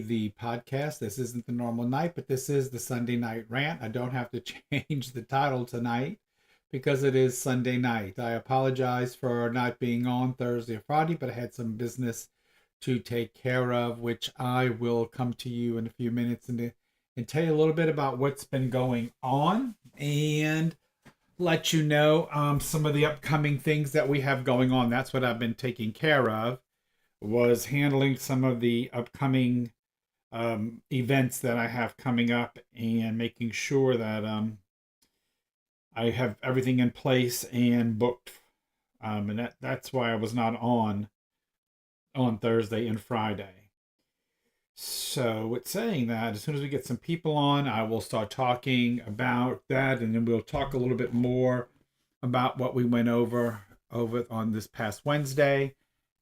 the podcast. This isn't the normal night, but this is the Sunday night rant. I don't have to change the title tonight because it is Sunday night. I apologize for not being on Thursday or Friday, but I had some business to take care of, which I will come to you in a few minutes and tell you a little bit about what's been going on and let you know some of the upcoming things that we have going on. That's what I've been taking care of, was handling some of the upcoming events that I have coming up and making sure that I have everything in place and booked. And that's why I was not on Thursday and Friday. So with saying that, as soon as we get some people on, I will start talking about that, and then we'll talk a little bit more about what we went over on this past Wednesday,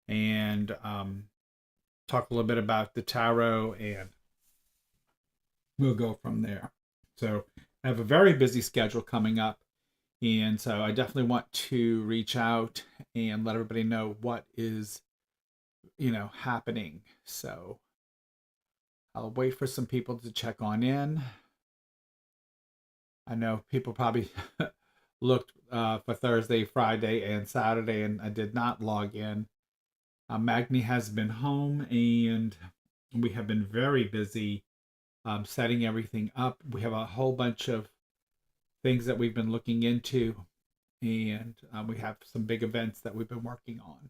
and talk a little bit about the tarot, and we'll go from there. So I have a very busy schedule coming up, and so I definitely want to reach out and let everybody know what is, happening. So I'll wait for some people to check on in. I know people probably looked for Thursday, Friday, and Saturday, and I did not log in. Magni has been home, and we have been very busy setting everything up. We have a whole bunch of things that we've been looking into, and we have some big events that we've been working on.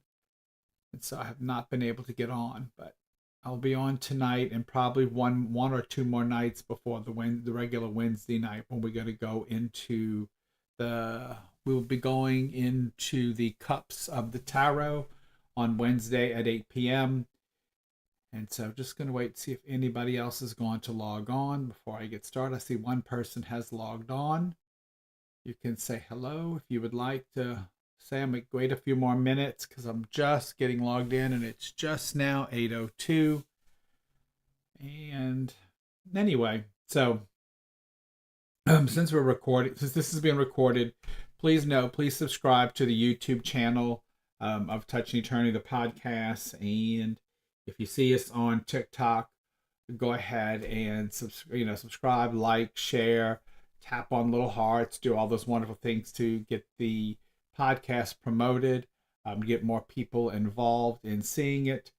And so I have not been able to get on, but I'll be on tonight and probably one or two more nights before the regular Wednesday night, when we're going to go into we'll be going into the cups of the tarot on Wednesday at 8 p.m. And so just going to wait to see if anybody else is going to log on before I get started. I see one person has logged on. You can say hello if you would like to say. I'm going to wait a few more minutes because I'm just getting logged in, and it's just now 8:02. And anyway, so since this is being recorded, please subscribe to the YouTube channel of Touch and Eternity, the podcast. And if you see us on TikTok, go ahead and subscribe, like, share, tap on little hearts, do all those wonderful things to get the podcast promoted, get more people involved in seeing it.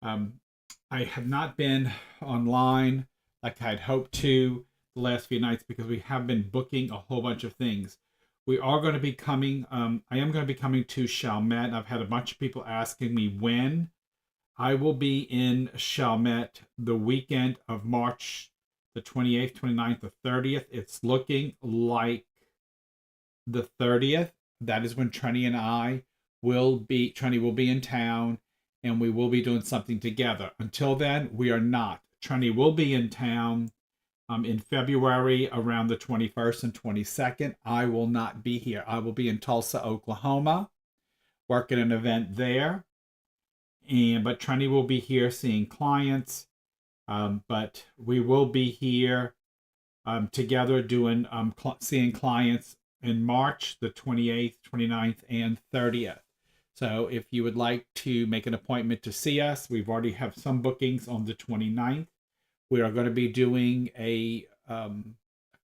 I have not been online like I'd hoped to the last few nights because we have been booking a whole bunch of things. We are going to be coming. I am going to be coming to Chalmette. I've had a bunch of people asking me when. I will be in Chalmette the weekend of March the 28th, 29th, the 30th. It's looking like the 30th. That is when Trini will be in town, and we will be doing something together. Until then, we are not. Trini will be in town in February around the 21st and 22nd. I will not be here. I will be in Tulsa, Oklahoma, working an event there. But Trini will be here seeing clients. But we will be here together doing seeing clients in March the 28th, 29th, and 30th. So if you would like to make an appointment to see us, we've already have some bookings on the 29th. We are going to be doing a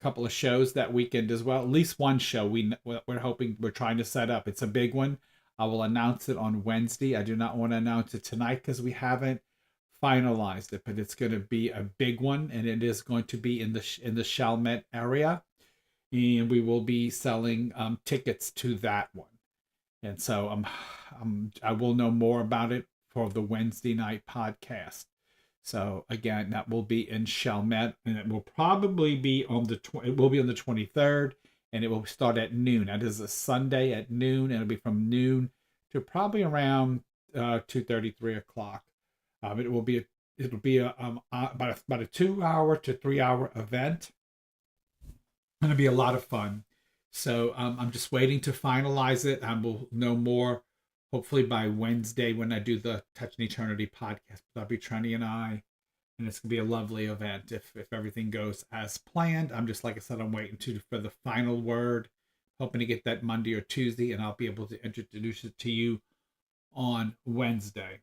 couple of shows that weekend as well. At least one show we're trying to set up. It's a big one. I will announce it on Wednesday. I do not want to announce it tonight because we haven't finalized it, but it's going to be a big one, and it is going to be in the Chalmette area, and we will be selling tickets to that one. And so I will know more about it for the Wednesday night podcast. So again, that will be in Chalmette, and it will probably be on the 23rd, and it will start at noon. That is a Sunday at noon, and it'll be from noon to probably around 2:30, 3 o'clock. It'll be about a 2-hour to 3-hour event. Going to be a lot of fun. So I'm just waiting to finalize it. I will know more hopefully by Wednesday when I do the Touch and Eternity podcast. That'll be Trini and I, and it's going to be a lovely event if everything goes as planned. I'm just, like I said, I'm waiting for the final word, hoping to get that Monday or Tuesday, and I'll be able to introduce it to you on Wednesday.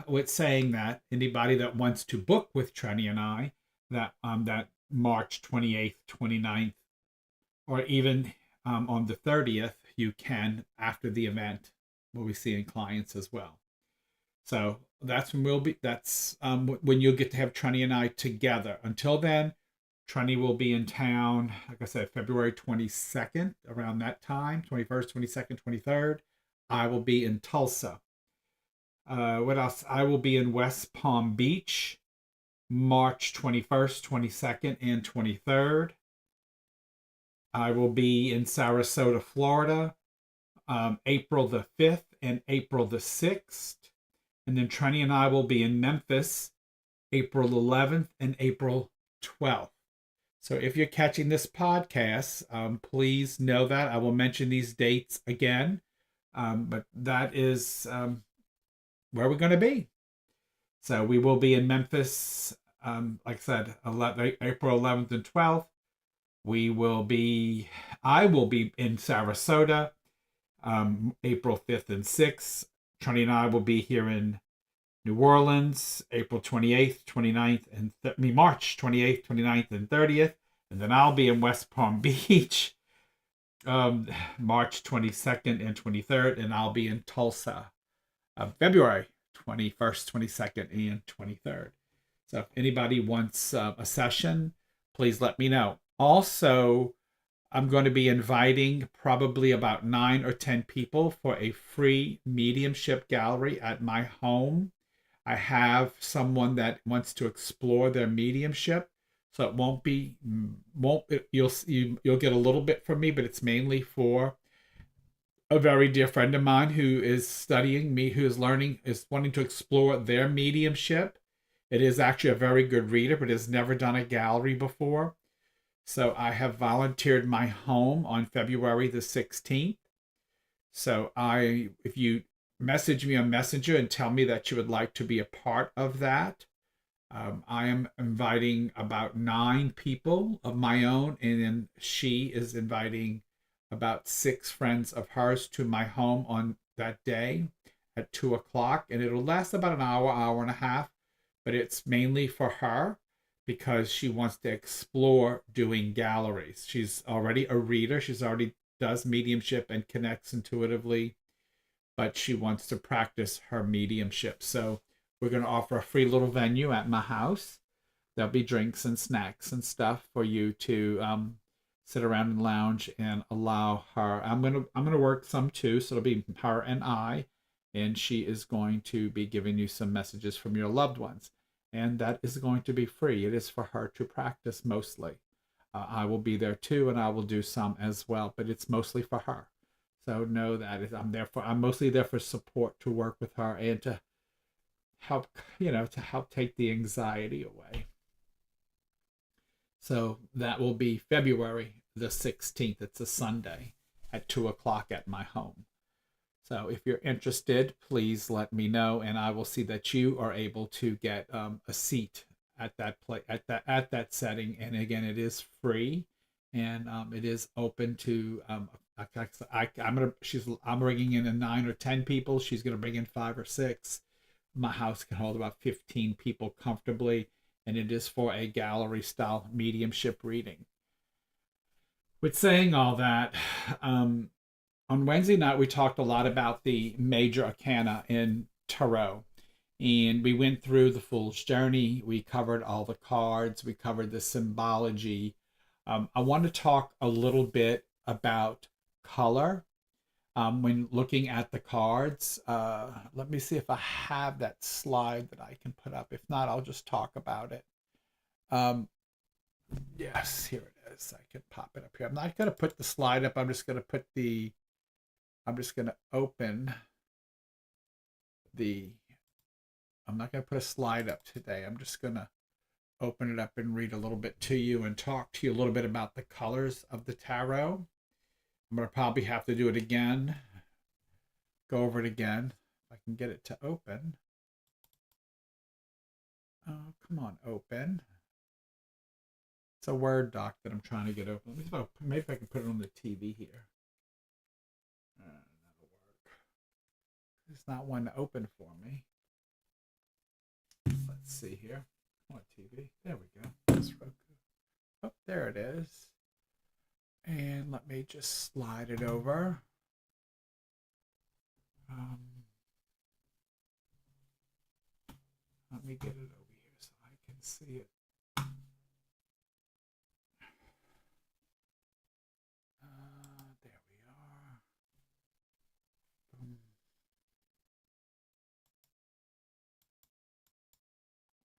with saying that anybody that wants to book with Trenny and I, that March 28th, 29th, or even on the 30th, you can after the event. We'll be seeing clients as well. So that's when when you'll get to have Trenny and I together. Until then, Trenny will be in town, like I said, February 22nd, around that time, 21st, 22nd, 23rd. I will be in Tulsa. What else? I will be in West Palm Beach, March 21st, 22nd, and 23rd. I will be in Sarasota, Florida, April the 5th and April the 6th. And then Trenny and I will be in Memphis, April 11th and April 12th. So if you're catching this podcast, please know that. I will mention these dates again. But that is where we're going to be. So we will be in Memphis, like I said, April 11th and 12th. I will be in Sarasota, April 5th and 6th. Tony and I will be here in New Orleans, April 28th, 29th, and March 28th, 29th, and 30th. And then I'll be in West Palm Beach, March 22nd and 23rd. And I'll be in Tulsa, February 21st, 22nd, and 23rd. So if anybody wants a session, please let me know. Also, I'm going to be inviting probably about 9 or 10 people for a free mediumship gallery at my home. I have someone that wants to explore their mediumship, so it you'll get a little bit from me, but it's mainly for a very dear friend of mine who is studying me, who is wanting to explore their mediumship. It is actually a very good reader, but has never done a gallery before. So I have volunteered my home on February the 16th. So if you message me on Messenger and tell me that you would like to be a part of that, I am inviting about 9 people of my own, and then she is inviting about 6 friends of hers to my home on that day at 2:00, and it'll last about an hour and a half, but it's mainly for her because she wants to explore doing galleries. She's already a reader. She's already does mediumship and connects intuitively, but she wants to practice her mediumship. So we're going to offer a free little venue at my house. There'll be drinks and snacks and stuff for you to sit around and lounge and allow her. I'm gonna work some too, so it'll be her and I, and she is going to be giving you some messages from your loved ones. And that is going to be free. It is for her to practice mostly. I will be there too, and I will do some as well, but it's mostly for her. So know that I'm mostly there for support, to work with her and to help, to help take the anxiety away. So that will be February the 16th. It's a Sunday at 2:00 at my home. So if you're interested, please let me know, and I will see that you are able to get a seat at that setting. And again, it is free, and it is open to. I'm bringing in 9 or 10 people. She's gonna bring in 5 or 6. My house can hold about 15 people comfortably, and it is for a gallery style mediumship reading. With saying all that, on Wednesday night, we talked a lot about the major arcana in tarot, and we went through the Fool's Journey. We covered all the cards. We covered the symbology. I want to talk a little bit about color when looking at the cards. Let me see if I have that slide that I can put up. If not, I'll just talk about it. Yes, here it is. I can pop it up here. I'm not going to put the slide up. I'm just going to open I'm not going to put a slide up today. I'm just going to open it up and read a little bit to you and talk to you a little bit about the colors of the tarot. I'm going to probably have to do it again. Go over it again. If I can get it to open. Oh, come on, open. It's a Word doc that I'm trying to get open. Maybe if I can put it on the TV here. That'll work. It's not one to open for me. let's see here. What TV? There we go. It's Roku. Oh, there it is. And let me just slide it over. Let me get it over here so I can see it. There we are. Boom.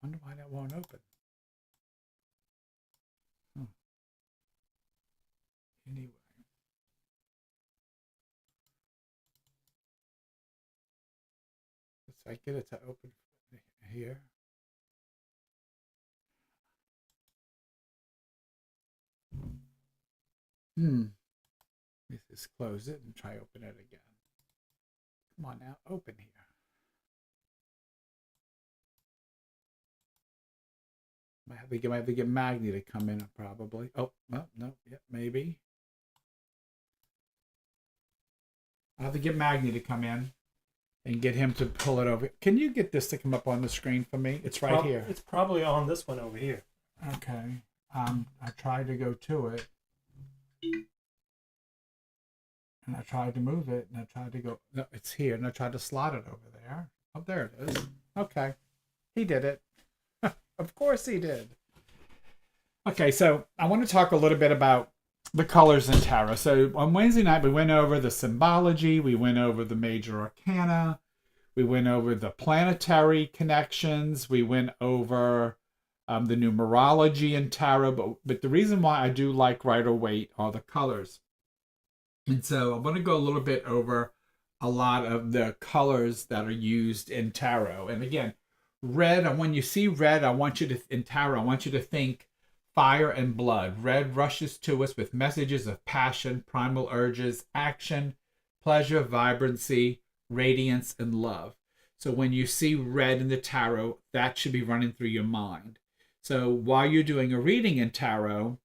Wonder why that won't open. Anyway. Let's I get it to open here. Let's just close it and try open it again. Come on now, open here. Might have to get Magni to come in probably. Oh, no, yeah, maybe. I'll have to get Magni to come in and get him to pull it over. Can you get this to come up on the screen for me? It's right here. It's probably on this one over here. Okay. I tried to go to it. And I tried to move it, and I tried to go. No, it's here, and I tried to slot it over there. Oh, there it is. Okay. He did it. Of course he did. Okay, so I want to talk a little bit about the colors in tarot. So on Wednesday night, we went over the symbology. We went over the major arcana. We went over the planetary connections. We went over the numerology in tarot. But the reason why I do like Rider-Waite are the colors. And so I'm going to go a little bit over a lot of the colors that are used in tarot. And again, red, and when you see red, I want you to think fire and blood. Red rushes to us with messages of passion, primal urges, action, pleasure, vibrancy, radiance, and love. So when you see red in the tarot, that should be running through your mind. So while you're doing a reading in tarot,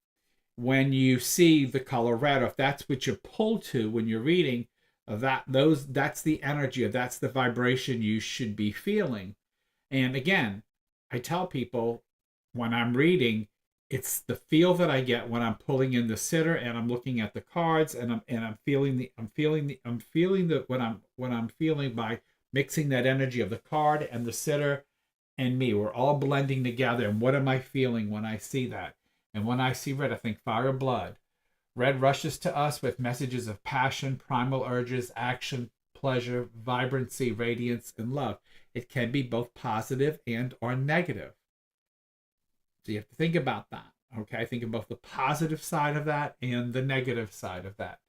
when you see the color red, or if that's what you're pulled to when you're reading, that's the energy, or that's the vibration you should be feeling. And again, I tell people when I'm reading, it's the feel that I get when I'm pulling in the sitter and I'm looking at the cards, and I'm feeling what I'm feeling by mixing that energy of the card and the sitter and me. We're all blending together. And what am I feeling when I see that? And when I see red, I think fire, blood. Red rushes to us with messages of passion, primal urges, action, pleasure, vibrancy, radiance, and love. It can be both positive and or negative. So you have to think about that. Okay, think of both the positive side of that and the negative side of that.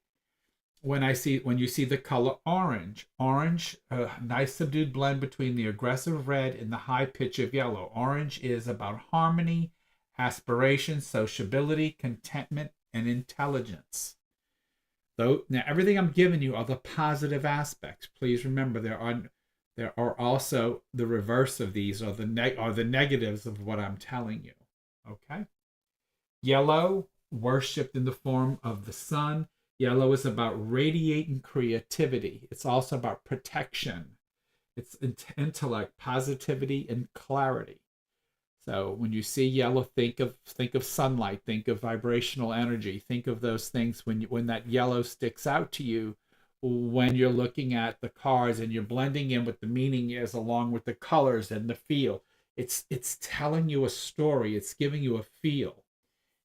When you see the color orange, a nice subdued blend between the aggressive red and the high pitch of yellow. Orange is about harmony, aspiration, sociability, contentment, and intelligence. Though now everything I'm giving you are the positive aspects. Please remember there are also the reverse of these, or the negatives of what I'm telling you. Okay? Yellow, worshipped in the form of the sun. Yellow is about radiating creativity. It's also about protection. It's intellect, positivity, and clarity. So when you see yellow, think of sunlight, think of vibrational energy, think of those things when that yellow sticks out to you when you're looking at the cards and you're blending in what the meaning is along with the colors and the feel. It's telling you a story. It's giving you a feel.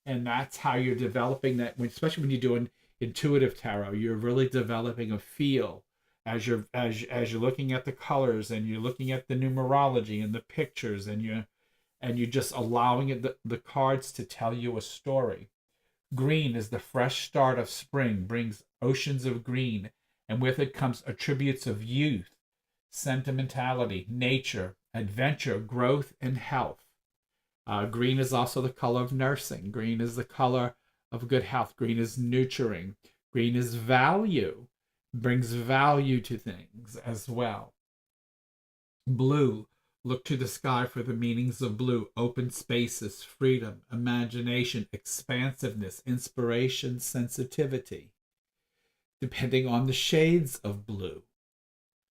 And that's how you're developing that, especially when you're doing intuitive tarot. You're really developing a feel as you're looking at the colors and you're looking at the numerology and the pictures, and you're just allowing the cards to tell you a story. Green is the fresh start of spring, brings oceans of green, and with it comes attributes of youth, sentimentality, nature, adventure, growth, and health. Green is also the color of nursing. Green is the color of good health. Green is nurturing. Green is value, brings value to things as well. Blue, look to the sky for the meanings of blue. Open spaces, freedom, imagination, expansiveness, inspiration, sensitivity. Depending on the shades of blue.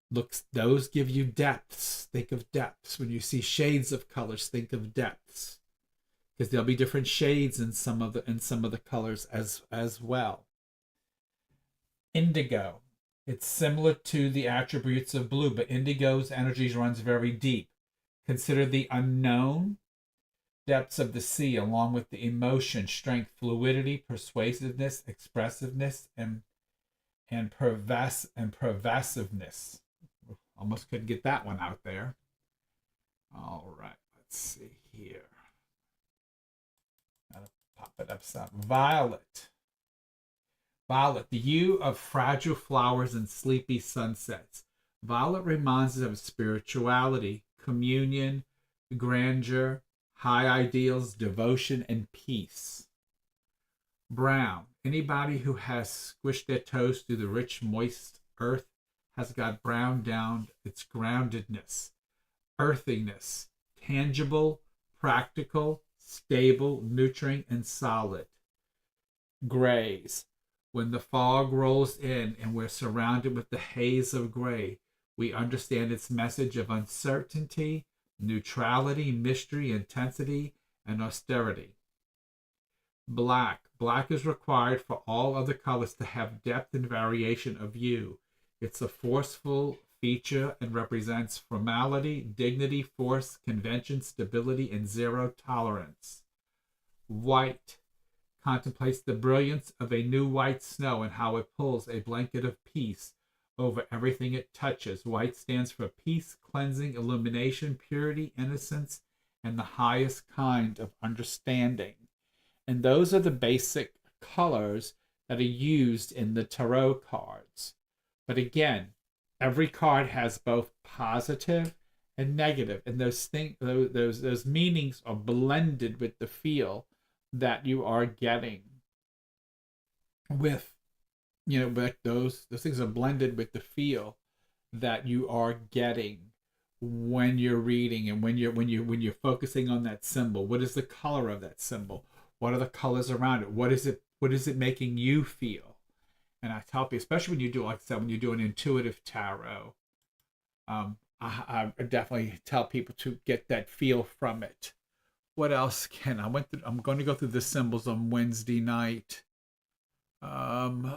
Looks, those give you depths. Think of depths. When you see shades of colors, think of depths, because there'll be different shades in some of the colors as well. Indigo. It's similar to the attributes of blue, but indigo's energies runs very deep. Consider the unknown depths of the sea, along with the emotion, strength, fluidity, persuasiveness, expressiveness, and pervasiveness. Almost couldn't get that one out there. All right, let's see here. Gotta pop it up some. Violet. Violet, the hue of fragile flowers and sleepy sunsets. Violet reminds us of spirituality, communion, grandeur, high ideals, devotion, and peace. Brown, anybody who has squished their toes through the rich, moist earth has got brown down its groundedness, earthiness, tangible, practical, stable, nurturing, and solid. Grays, when the fog rolls in and we're surrounded with the haze of gray, we understand its message of uncertainty, neutrality, mystery, intensity, and austerity. Black. Black is required for all other colors to have depth and variation of hue. It's a forceful feature and represents formality, dignity, force, convention, stability, and zero tolerance. White contemplates the brilliance of a new white snow and how it pulls a blanket of peace over everything it touches. White stands for peace, cleansing, illumination, purity, innocence, and the highest kind of understanding. And those are the basic colors that are used in the tarot cards. But again, every card has both positive and negative, and those meanings are blended with the feel that you are getting. With with those things are blended with the feel that you are getting when you're reading, and when you're focusing on that symbol. What is the color of that symbol? What are the colors around it? What is it making you feel? And I tell people, especially when you do, like I said, when you do an intuitive tarot, I definitely tell people to get that feel from it. What else can I'm going to go through the symbols on Wednesday night. And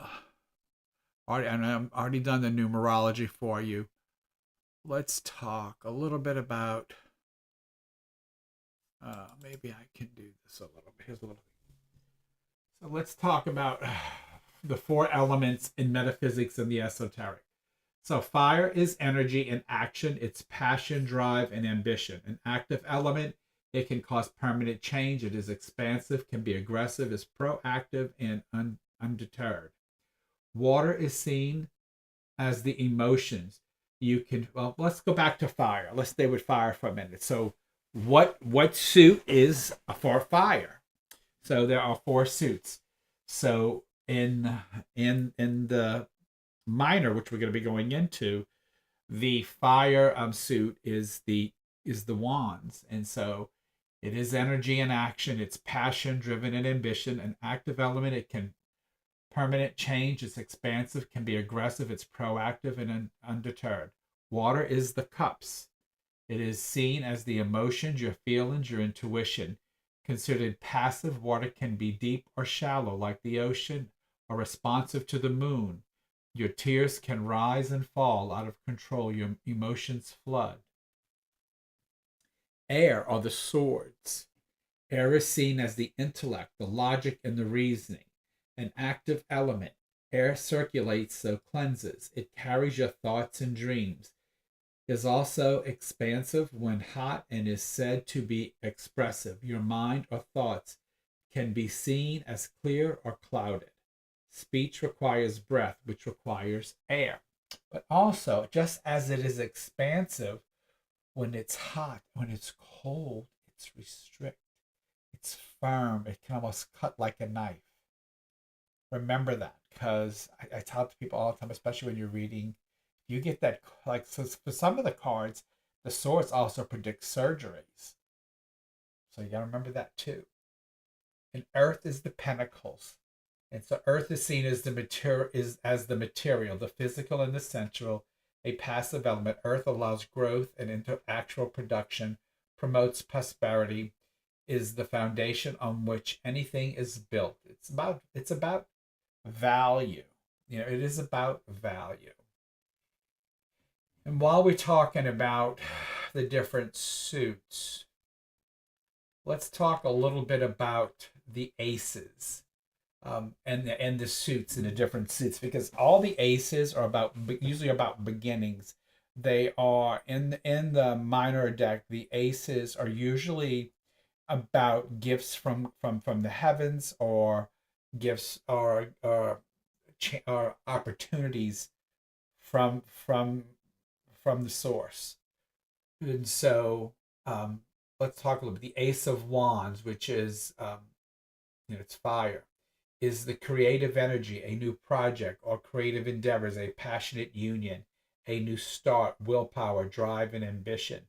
I'm already done the numerology for you. Let's talk a little bit about. Maybe I can do this a little bit. Here's a little. So let's talk about the four elements in metaphysics and the esoteric. So fire is energy and action. It's passion, drive, and ambition. An active element. It can cause permanent change. It is expansive, can be aggressive, is proactive, and undeterred. Water is seen as the emotions. Let's go back to fire. Let's stay with fire for a minute. So what suit is for fire? So there are four suits. So in the minor, which we're going to be going into, the fire suit is the wands, and so it is energy and action. It's passion driven and ambition. An active element. It can permanent change. It's expansive, can be aggressive. It's proactive and undeterred. Water is the cups. It is seen as the emotions, your feelings, your intuition. Considered passive, water can be deep or shallow, like the ocean, or responsive to the moon. Your tears can rise and fall out of control. Your emotions flood. Air are the swords. Air is seen as the intellect, the logic, and the reasoning. An active element. Air circulates, so cleanses. It carries your thoughts and dreams. Is also expansive when hot and is said to be expressive. Your mind or thoughts can be seen as clear or clouded. Speech requires breath, which requires air. But also, just as it is expansive, when it's hot, when it's cold, it's restrict. It's firm. It can almost cut like a knife. Remember that, because I tell people all the time, especially when you're reading, you get that, like, so for some of the cards, the swords also predict surgeries. So you got to remember that too. And earth is the pentacles. And so earth is seen as the material, the physical and the sensual. a passive element. Earth allows growth and into actual production, promotes prosperity, is the foundation on which anything is built. It's about value. It is about value. And while we're talking about the different suits, let's talk a little bit about the aces, and the suits and the different suits, because all the aces are usually about beginnings. They are in the minor deck. The aces are usually about gifts from the heavens, or gifts, or opportunities from the source. And so, let's talk a little bit. The Ace of Wands, which is, it's fire, is the creative energy, a new project or creative endeavors, a passionate union, a new start, willpower, drive, and ambition.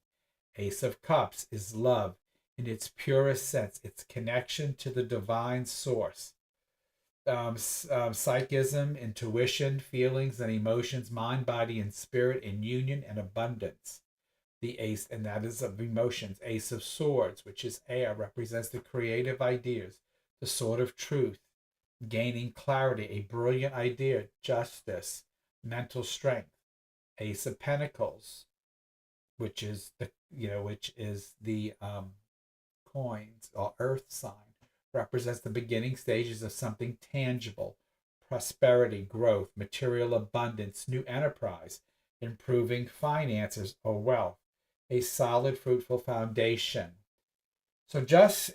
Ace of Cups is love in its purest sense, its connection to the divine source. Psychism, intuition, feelings and emotions, mind, body, and spirit in union and abundance. The ace, and that is of emotions. Ace of Swords, which is air, represents the creative ideas, the sword of truth, gaining clarity, a brilliant idea, justice, mental strength. Ace of Pentacles, which is the coins or earth sign, represents the beginning stages of something tangible, prosperity, growth, material abundance, new enterprise, improving finances or wealth, a solid, fruitful foundation. So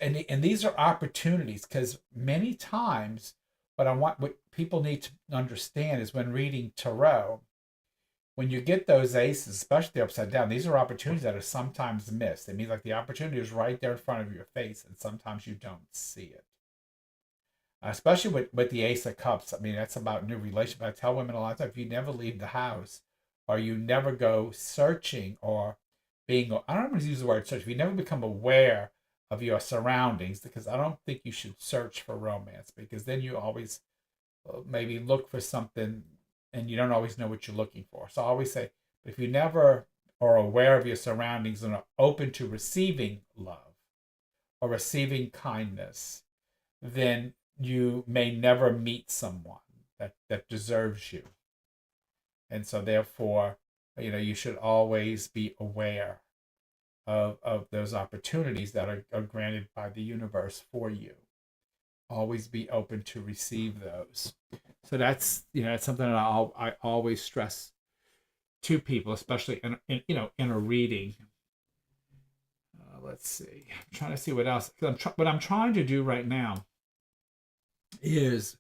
and these are opportunities, because many times what people need to understand is, when reading tarot, when you get those aces, especially upside down, these are opportunities that are sometimes missed. It means like the opportunity is right there in front of your face, and sometimes you don't see it. Especially with the Ace of Cups. I mean, that's about new relationship. I tell women a lot of times, if you never leave the house, or you never go searching, or I don't want to use the word search, if you never become aware of your surroundings, because I don't think you should search for romance, because then you always maybe look for something and you don't always know what you're looking for. So I always say, if you never are aware of your surroundings and are open to receiving love or receiving kindness, then you may never meet someone that deserves you. And so therefore, you should always be aware of those opportunities that are granted by the universe for you. Always be open to receive those. So that's something that I always stress to people, especially in a reading. Let's see. I'm trying to see what else. What I'm trying to do right now is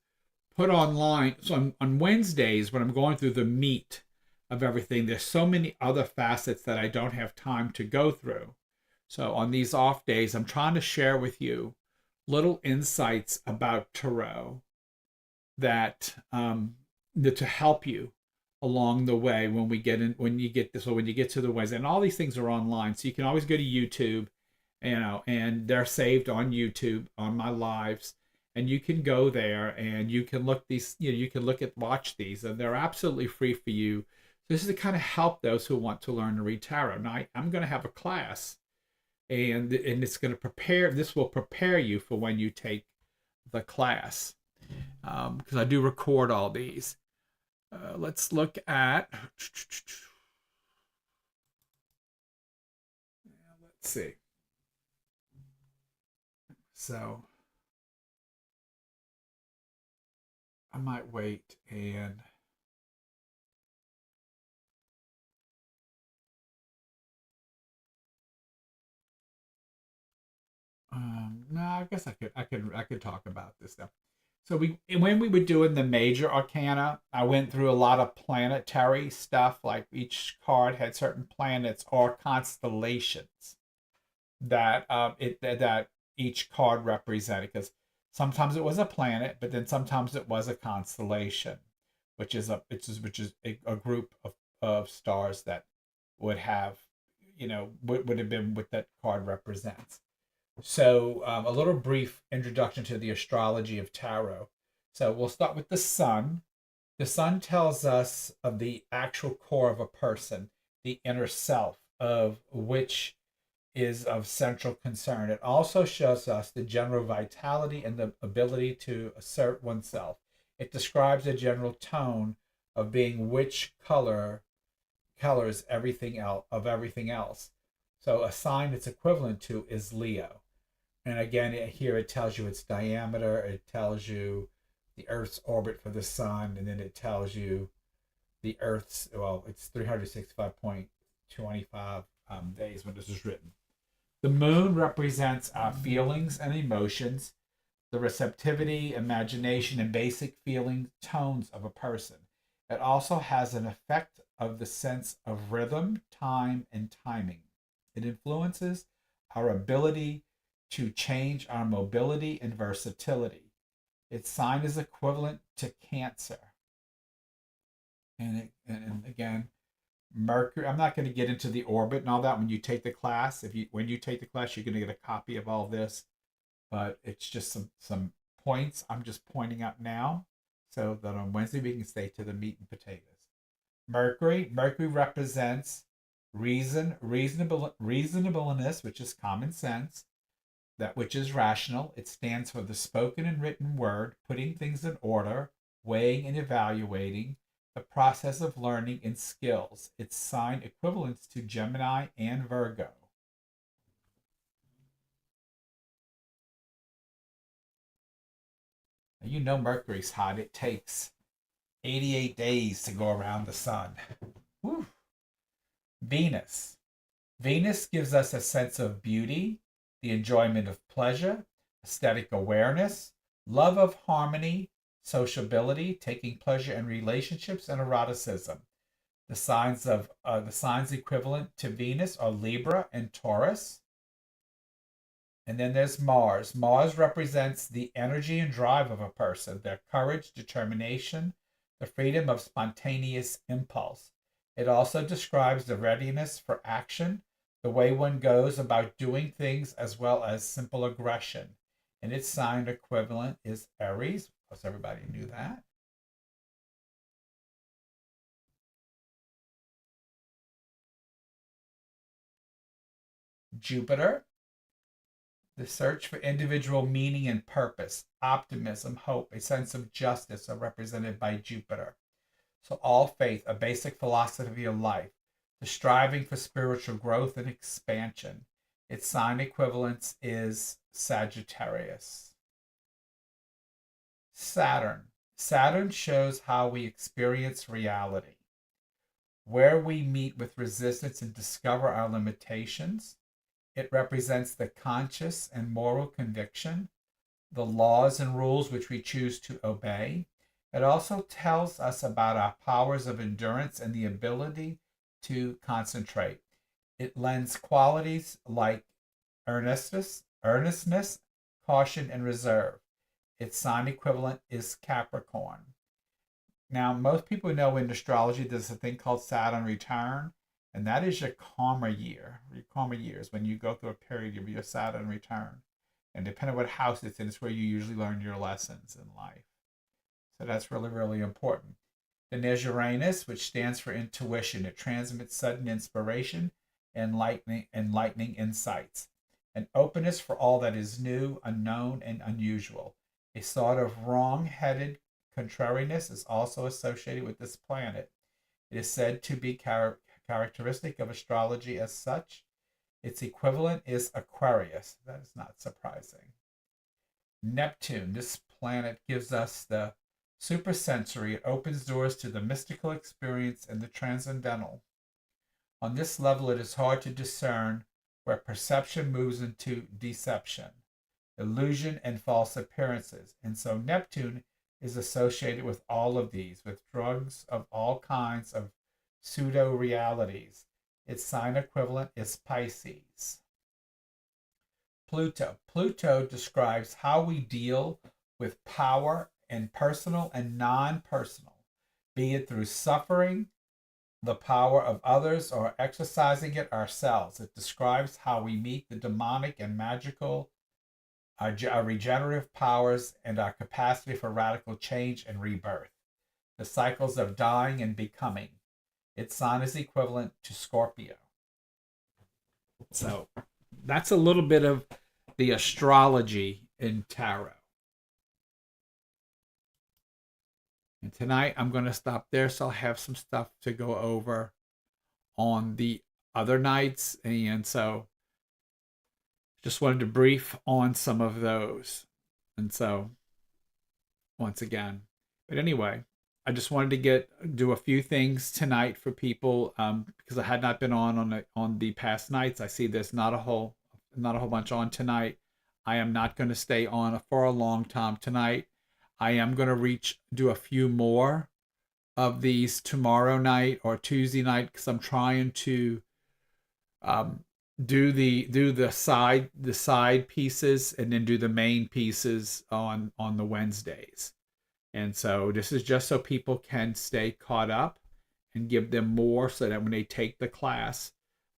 put online. So on Wednesdays, when I'm going through the meat of everything, there's so many other facets that I don't have time to go through. So on these off days, I'm trying to share with you little insights about tarot that to help you along the way when you get to the Wednesday. And all these things are online, so you can always go to YouTube, and they're saved on YouTube on my lives, and you can go there and you can look watch these, and they're absolutely free for you. This is to kind of help those who want to learn to read tarot. Now I'm going to have a class, and this will prepare you for when you take the class, because I do record all these. Let's look at, let's see. So I might wait and no, I guess I could talk about this stuff. So when we were doing the major arcana, I went through a lot of planetary stuff. Like each card had certain planets or constellations that each card represented. Because sometimes it was a planet, but then sometimes it was a constellation, which is a group of stars that would have, would have been what that card represents. So, a little brief introduction to the astrology of tarot. So, we'll start with the sun. The sun tells us of the actual core of a person, the inner self, of which is of central concern. It also shows us the general vitality and the ability to assert oneself. It describes a general tone of being which colors everything else of everything else. So a sign it's equivalent to is Leo. And again, here it tells you its diameter, it tells you the Earth's orbit for the sun, and then it tells you the Earth's, well, it's 365.25 days when this is written. The moon represents our feelings and emotions, the receptivity, imagination, and basic feeling tones of a person. It also has an effect of the sense of rhythm, time, and timing. It influences our ability to change our mobility and versatility. Its sign is equivalent to Cancer. And again, Mercury. I'm not going to get into the orbit and all that when you take the class. When you take the class, you're going to get a copy of all this. But it's just some points I'm just pointing out now, so that on Wednesday we can stay to the meat and potatoes. Mercury represents reasonableness, which is common sense, that which is rational. It stands for the spoken and written word, putting things in order, weighing and evaluating, the process of learning and skills. Its sign equivalents to Gemini and Virgo. Now, you know Mercury's hot. It takes 88 days to go around the sun. Whew. Venus. Venus gives us a sense of beauty, the enjoyment of pleasure, aesthetic awareness, love of harmony, sociability, taking pleasure in relationships, and eroticism. The signs equivalent to Venus are Libra and Taurus. And then there's Mars. Mars represents the energy and drive of a person, their courage, determination, the freedom of spontaneous impulse. It also describes the readiness for action, the way one goes about doing things, as well as simple aggression. And its sign equivalent is Aries. Of course, everybody knew that. Jupiter, the search for individual meaning and purpose, optimism, hope, a sense of justice are represented by Jupiter. So, all faith, a basic philosophy of life, the striving for spiritual growth and expansion. Its sign equivalence is Sagittarius. Saturn. Saturn shows how we experience reality, where we meet with resistance and discover our limitations. It represents the conscious and moral conviction, the laws and rules which we choose to obey. It also tells us about our powers of endurance and the ability to concentrate. It lends qualities like earnestness, caution, and reserve. Its sign equivalent is Capricorn. Now, most people know in astrology there's a thing called Saturn return, and that is your karma year. Your karma year is when you go through a period of your Saturn return. And depending on what house it's in, it's where you usually learn your lessons in life. So that's really, really important. Then there's Uranus, which stands for intuition. It transmits sudden inspiration and enlightening insights, an openness for all that is new, unknown, and unusual. A sort of wrong-headed contrariness is also associated with this planet. It is said to be characteristic of astrology as such. Its equivalent is Aquarius. That is not surprising. Neptune, this planet gives us the supersensory. It opens doors to the mystical experience and the transcendental. On this level, it is hard to discern where perception moves into deception, illusion, and false appearances. And so Neptune is associated with all of these, with drugs of all kinds of pseudo realities. Its sign equivalent is Pisces. Pluto describes how we deal with power and personal and non-personal, be it through suffering, the power of others, or exercising it ourselves. It describes how we meet the demonic and magical, our regenerative powers, and our capacity for radical change and rebirth. the cycles of dying and becoming. Its sign is equivalent to Scorpio. So that's a little bit of the astrology in tarot. And tonight I'm going to stop there, so I'll have some stuff to go over on the other nights. And so just wanted to brief on some of those. And so once again, but anyway, I just wanted to do a few things tonight for people because I had not been on the past nights. I see there's not a whole bunch on tonight. I am not going to stay on for a long time tonight. I am going to do a few more of these tomorrow night or Tuesday night because I'm trying to do the side pieces and then do the main pieces on the Wednesdays. And so this is just so people can stay caught up and give them more so that when they take the class,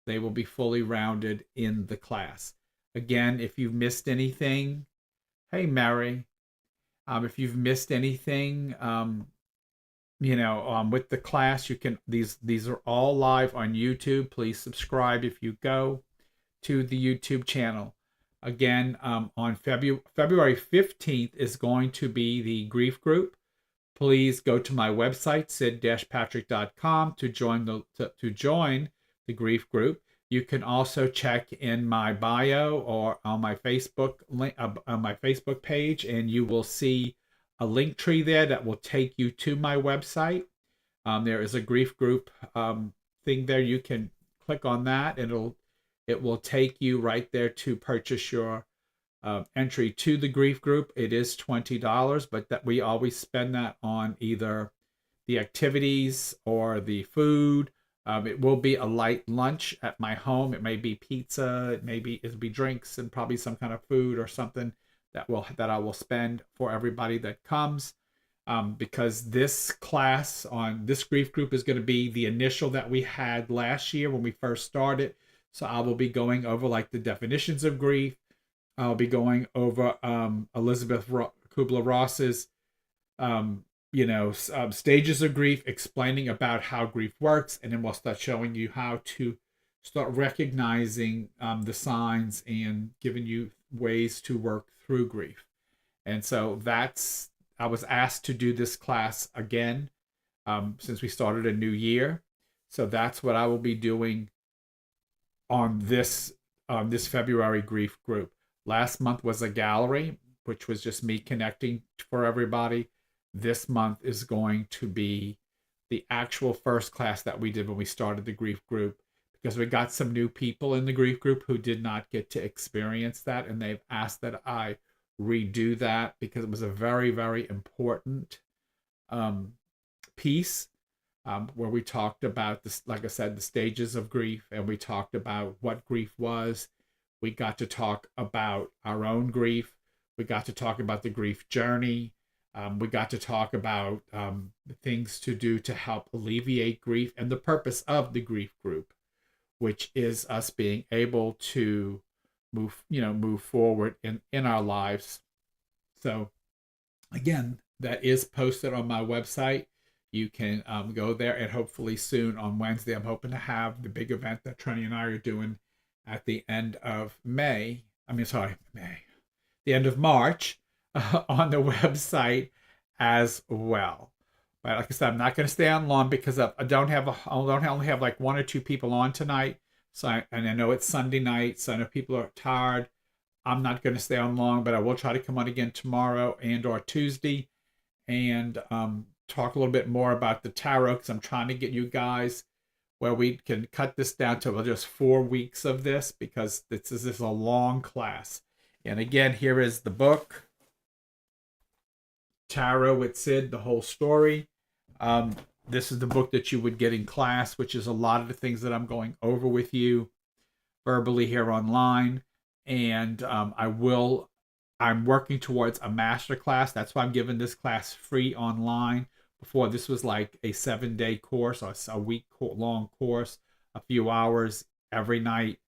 they will be fully rounded in the class. Again, if you've missed anything, hey, Mary, if you've missed anything, with the class, you can, these are all live on YouTube. Please subscribe if you go to the YouTube channel. Again, on February 15th is going to be the grief group. Please go to my website, sid-patrick.com, to join the grief group. You can also check in my bio or on my Facebook link, on my Facebook page, and you will see a link tree there that will take you to my website. There is a grief group thing there. You can click on that, and it will take you right there to purchase your entry to the grief group. It is $20, but that we always spend that on either the activities or the food. It will be a light lunch at my home. It may be pizza. It'll be drinks and probably some kind of food or something that I will spend for everybody that comes. Because this class on this grief group is going to be the initial that we had last year when we first started. So I will be going over like the definitions of grief. I'll be going over Elizabeth Kubler-Ross's, stages of grief, explaining about how grief works, and then we'll start showing you how to start recognizing the signs and giving you ways to work through grief. And so I was asked to do this class again since we started a new year. So that's what I will be doing on this February grief group. Last month was a gallery, which was just me connecting for everybody. This month is going to be the actual first class that we did when we started the grief group, because we got some new people in the grief group who did not get to experience that, and they've asked that I redo that because it was a very, very important piece where we talked about this, like I said, the stages of grief, and we talked about what grief was. We got to talk about our own grief. We got to talk about the grief journey. We got to talk about the things to do to help alleviate grief and the purpose of the grief group, which is us being able to move forward in our lives. So again, that is posted on my website. You can go there, and hopefully soon on Wednesday, I'm hoping to have the big event that Trini and I are doing at the end of May. The end of March on the website as well. But like I said, I'm not going to stay on long because I only have like one or two people on tonight. And I know it's Sunday night, so I know people are tired. I'm not going to stay on long, but I will try to come on again tomorrow and or Tuesday and talk a little bit more about the tarot, because I'm trying to get you guys where we can cut this down to just 4 weeks of this, because this is a long class. And again, here is the book, Tarot with Sid, the whole story. This is the book that you would get in class, which is a lot of the things that I'm going over with you verbally here online. And I'm working towards a master class. That's why I'm giving this class free online. Before, this was like a 7-day course, or a week-long course, a few hours every night,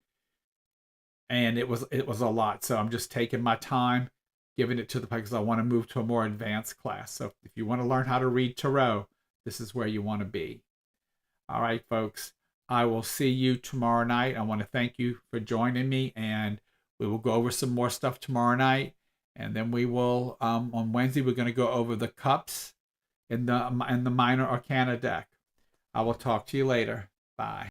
and it was a lot. So I'm just taking my time, giving it to because I want to move to a more advanced class. So if you want to learn how to read tarot, this is where you want to be. All right, folks. I will see you tomorrow night. I want to thank you for joining me, and we will go over some more stuff tomorrow night. And then we will, on Wednesday, we're going to go over the cups in the minor arcana deck. I will talk to you later. Bye.